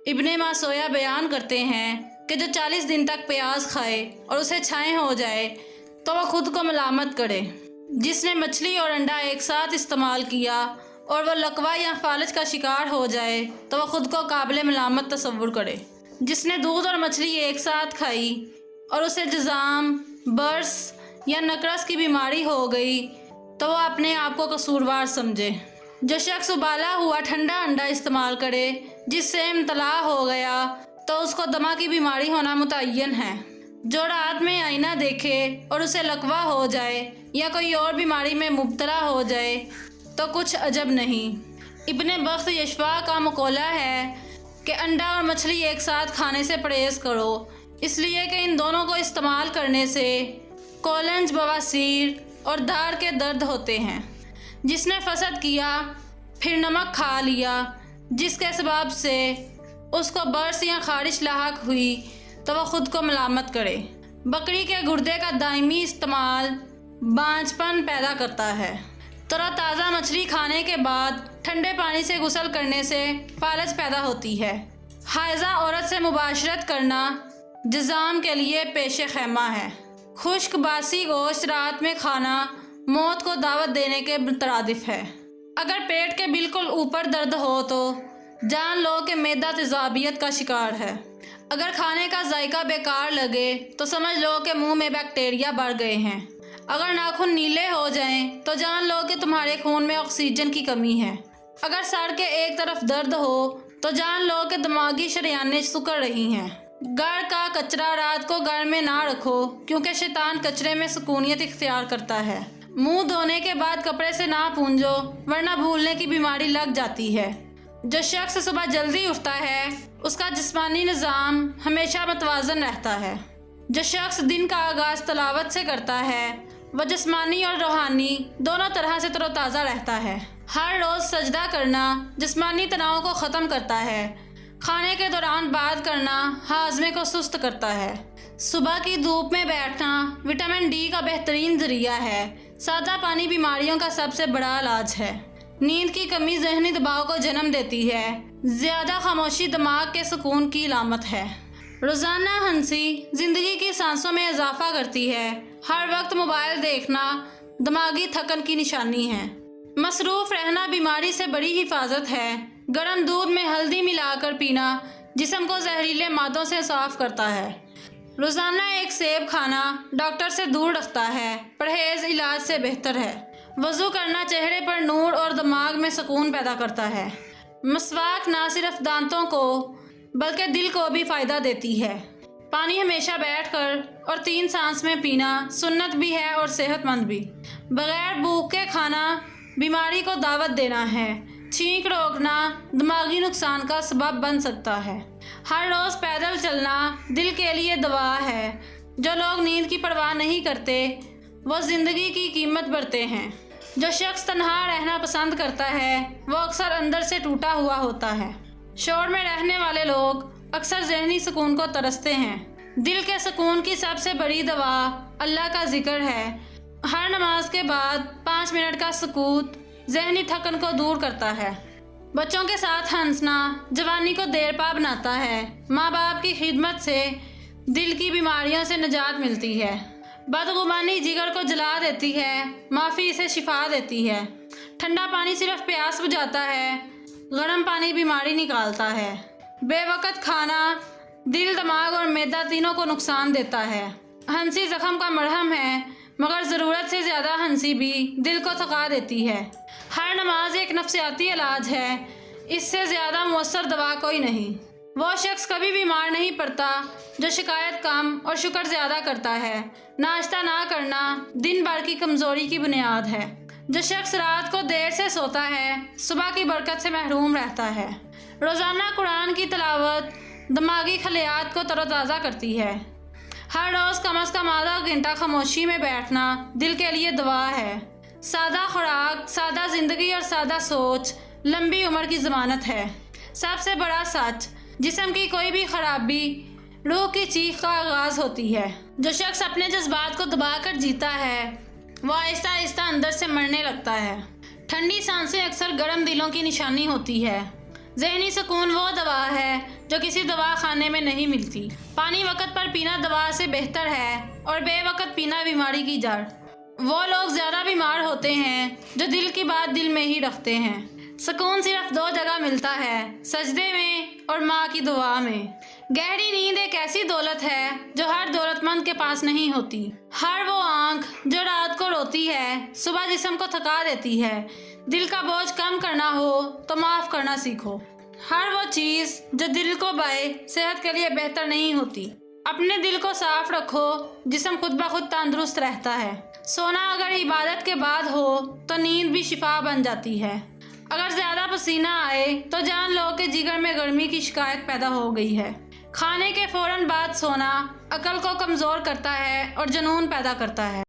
ابن ماسویا بیان کرتے ہیں کہ جو 40 دن تک پیاز کھائے اور اسے چھائیں ہو جائے تو وہ خود کو ملامت کرے۔ جس نے مچھلی اور انڈا ایک ساتھ استعمال کیا اور وہ لقوہ یا فالج کا شکار ہو جائے تو وہ خود کو قابل ملامت تصور کرے۔ جس نے دودھ اور مچھلی ایک ساتھ کھائی اور اسے جذام، برس یا نقرس کی بیماری ہو گئی تو وہ اپنے آپ کو قصوروار سمجھے۔ جو شخص ابالا ہوا ٹھنڈا انڈا استعمال کرے جس سے امتلا ہو گیا تو اس کو دمہ کی بیماری ہونا متعین ہے۔ جو رات میں آئینہ دیکھے اور اسے لقوہ ہو جائے یا کوئی اور بیماری میں مبتلا ہو جائے تو کچھ عجب نہیں۔ ابن بخت یشفع کا مقولہ ہے کہ انڈا اور مچھلی ایک ساتھ کھانے سے پرہیز کرو، اس لیے کہ ان دونوں کو استعمال کرنے سے کولنج، بواسیر اور دھاڑ کے درد ہوتے ہیں۔ جس نے فسد کیا پھر نمک کھا لیا جس کے سبب سے اس کو برس یا خارش لاحق ہوئی تو وہ خود کو ملامت کرے۔ بکری کے گردے کا دائمی استعمال بانجھ پن پیدا کرتا ہے۔ تر و تازہ مچھلی کھانے کے بعد ٹھنڈے پانی سے غسل کرنے سے فالج پیدا ہوتی ہے۔ حائضہ عورت سے مباشرت کرنا جذام کے لیے پیش خیمہ ہے۔ خشک باسی گوشت رات میں کھانا موت کو دعوت دینے کے مترادف ہے۔ اگر پیٹ کے بالکل اوپر درد ہو تو جان لو کہ معدہ تیزابیت کا شکار ہے۔ اگر کھانے کا ذائقہ بیکار لگے تو سمجھ لو کہ منہ میں بیکٹیریا بڑھ گئے ہیں۔ اگر ناخن نیلے ہو جائیں تو جان لو کہ تمہارے خون میں آکسیجن کی کمی ہے۔ اگر سر کے ایک طرف درد ہو تو جان لو کہ دماغی شریانیں سکڑ رہی ہیں۔ گھر کا کچرا رات کو گھر میں نہ رکھو کیونکہ شیطان کچرے میں سکونیت اختیار کرتا ہے۔ منہ دھونے کے بعد کپڑے سے نہ پونجو ورنہ بھولنے کی بیماری لگ جاتی ہے۔ جو شخص صبح جلدی اٹھتا ہے اس کا جسمانی نظام ہمیشہ متوازن رہتا ہے۔ جو شخص دن کا آغاز تلاوت سے کرتا ہے وہ جسمانی اور روحانی دونوں طرح سے تر و تازہ رہتا ہے۔ ہر روز سجدہ کرنا جسمانی تناؤ کو ختم کرتا ہے۔ کھانے کے دوران بات کرنا ہاضمے کو سست کرتا ہے۔ صبح کی دھوپ میں بیٹھنا وٹامن ڈی کا بہترین ذریعہ ہے۔ سادہ پانی بیماریوں کا سب سے بڑا علاج ہے۔ نیند کی کمی ذہنی دباؤ کو جنم دیتی ہے۔ زیادہ خاموشی دماغ کے سکون کی علامت ہے۔ روزانہ ہنسی زندگی کی سانسوں میں اضافہ کرتی ہے۔ ہر وقت موبائل دیکھنا دماغی تھکن کی نشانی ہے۔ مصروف رہنا بیماری سے بڑی حفاظت ہے۔ گرم دودھ میں ہلدی ملا کر پینا جسم کو زہریلے مادوں سے صاف کرتا ہے۔ روزانہ ایک سیب کھانا ڈاکٹر سے دور رکھتا ہے۔ پرہیز علاج سے بہتر ہے۔ وضو کرنا چہرے پر نور اور دماغ میں سکون پیدا کرتا ہے۔ مسواک نہ صرف دانتوں کو بلکہ دل کو بھی فائدہ دیتی ہے۔ پانی ہمیشہ بیٹھ کر اور 3 سانس میں پینا سنت بھی ہے اور صحت مند بھی۔ بغیر بھوک کے کھانا بیماری کو دعوت دینا ہے۔ چھینک روکنا دماغی نقصان کا سبب بن سکتا ہے۔ ہر روز پیدل چلنا دل کے لیے دوا ہے۔ جو لوگ نیند کی پرواہ نہیں کرتے وہ زندگی کی قیمت بڑھتے ہیں۔ جو شخص تنہا رہنا پسند کرتا ہے وہ اکثر اندر سے ٹوٹا ہوا ہوتا ہے۔ شور میں رہنے والے لوگ اکثر ذہنی سکون کو ترستے ہیں۔ دل کے سکون کی سب سے بڑی دوا اللہ کا ذکر ہے۔ ہر نماز کے بعد 5 منٹ کا سکوت ذہنی تھکن کو دور کرتا ہے۔ بچوں کے ساتھ ہنسنا جوانی کو دیر پا بناتا ہے۔ ماں باپ کی خدمت سے دل کی بیماریوں سے نجات ملتی ہے۔ بدگمانی جگر کو جلا دیتی ہے، معافی اسے شفا دیتی ہے۔ ٹھنڈا پانی صرف پیاس بجھاتا ہے، گرم پانی بیماری نکالتا ہے۔ بے وقت کھانا دل، دماغ اور معدہ تینوں کو نقصان دیتا ہے۔ ہنسی زخم کا مرہم ہے مگر ضرورت سے زیادہ ہنسی بھی دل کو تھکا دیتی ہے۔ ہر نماز ایک نفسیاتی علاج ہے، اس سے زیادہ مؤثر دوا کوئی نہیں۔ وہ شخص کبھی بیمار نہیں پڑتا جو شکایت کم اور شکر زیادہ کرتا ہے۔ ناشتہ نہ کرنا دن بھر کی کمزوری کی بنیاد ہے۔ جو شخص رات کو دیر سے سوتا ہے صبح کی برکت سے محروم رہتا ہے۔ روزانہ قرآن کی تلاوت دماغی خلیات کو تر و تازہ کرتی ہے۔ ہر روز کم از کم آدھا گھنٹہ خاموشی میں بیٹھنا دل کے لیے دوا ہے۔ سادہ خوراک، سادہ زندگی اور سادہ سوچ لمبی عمر کی ضمانت ہے۔ سب سے بڑا سچ، جسم کی کوئی بھی خرابی روح کی چیخ کا آغاز ہوتی ہے۔ جو شخص اپنے جذبات کو دبا کر جیتا ہے وہ آہستہ آہستہ اندر سے مرنے لگتا ہے۔ ٹھنڈی سانسیں اکثر گرم دلوں کی نشانی ہوتی ہے۔ ذہنی سکون وہ دوا ہے جو جو کسی دوا خانے میں نہیں ملتی۔ پانی وقت پر پینا دوا سے بہتر ہے اور بے وقت پینا بیماری کی جڑ۔ وہ لوگ زیادہ بیمار ہوتے ہیں جو دل کی بات دل میں ہی رکھتے ہیں۔ سکون صرف 2 جگہ ملتا ہے، سجدے میں اور ماں کی دعا میں۔ گہری نیند ایک ایسی دولت ہے جو ہر دولت مند کے پاس نہیں ہوتی۔ ہر وہ آنکھ جو رات کو روتی ہے صبح جسم کو تھکا دیتی ہے۔ دل کا بوجھ کم کرنا ہو تو معاف کرنا سیکھو۔ ہر وہ چیز جو دل کو بائے صحت کے لیے بہتر نہیں ہوتی۔ اپنے دل کو صاف رکھو، جسم خود بخود تندرست رہتا ہے۔ سونا اگر عبادت کے بعد ہو تو نیند بھی شفا بن جاتی ہے۔ اگر زیادہ پسینہ آئے تو جان لو کہ جگر میں گرمی کی شکایت پیدا ہو گئی ہے۔ کھانے کے فوراً بعد سونا عقل کو کمزور کرتا ہے اور جنون پیدا کرتا ہے۔